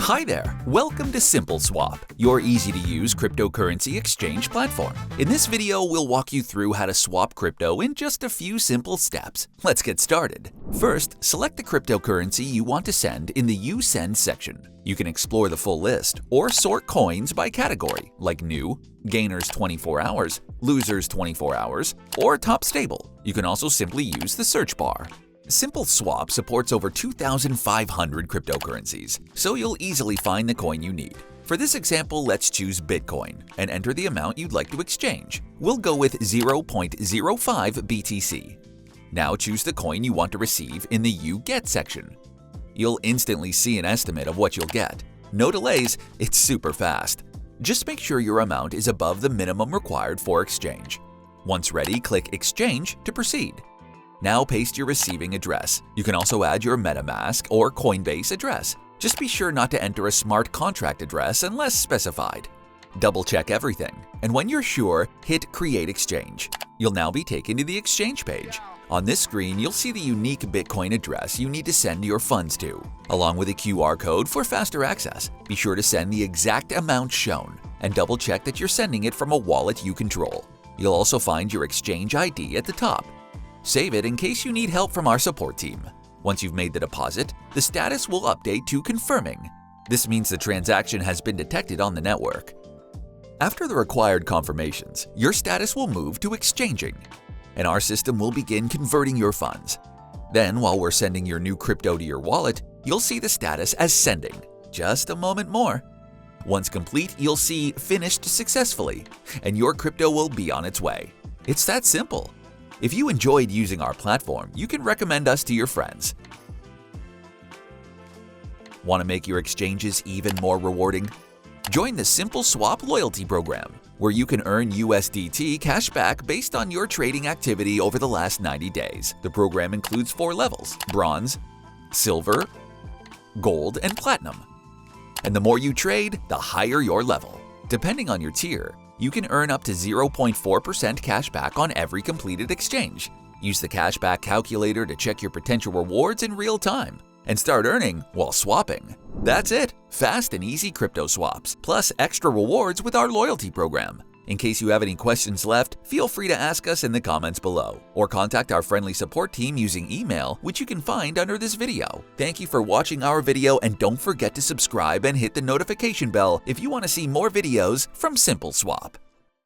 Hi there! Welcome to SimpleSwap, your easy-to-use cryptocurrency exchange platform. In this video, we'll walk you through how to swap crypto in just a few simple steps. Let's get started. First, select the cryptocurrency you want to send in the You Send section. You can explore the full list or sort coins by category, like new, gainers 24 hours, losers 24 hours, or top stable. You can also simply use the search bar. SimpleSwap supports over 2,500 cryptocurrencies, so you'll easily find the coin you need. For this example, let's choose Bitcoin and enter the amount you'd like to exchange. We'll go with 0.05 BTC. Now choose the coin you want to receive in the You Get section. You'll instantly see an estimate of what you'll get. No delays, it's super fast. Just make sure your amount is above the minimum required for exchange. Once ready, click Exchange to proceed. Now paste your receiving address. You can also add your MetaMask or Coinbase address. Just be sure not to enter a smart contract address unless specified. Double check everything, and when you're sure, hit Create Exchange. You'll now be taken to the exchange page. On this screen, you'll see the unique Bitcoin address you need to send your funds to, along with a QR code for faster access. Be sure to send the exact amount shown, and double check that you're sending it from a wallet you control. You'll also find your exchange ID at the top. Save it in case you need help from our support team. Once you've made the deposit, the status will update to confirming. This means the transaction has been detected on the network. After the required confirmations, your status will move to exchanging, and our system will begin converting your funds. Then, while we're sending your new crypto to your wallet, you'll see the status as sending. Just a moment more. Once complete, you'll see Finished Successfully, and your crypto will be on its way. It's that simple. If you enjoyed using our platform, you can recommend us to your friends. Want to make your exchanges even more rewarding? Join the SimpleSwap loyalty program, where you can earn USDT cashback based on your trading activity over the last 90 days. The program includes 4 levels: bronze, silver, gold, and platinum. And the more you trade, the higher your level. Depending on your tier, you can earn up to 0.4% cash back on every completed exchange. Use the cashback calculator to check your potential rewards in real time and start earning while swapping. That's it! Fast and easy crypto swaps, plus extra rewards with our loyalty program. In case you have any questions left, feel free to ask us in the comments below, or contact our friendly support team using email, which you can find under this video. Thank you for watching our video, and don't forget to subscribe and hit the notification bell if you want to see more videos from SimpleSwap.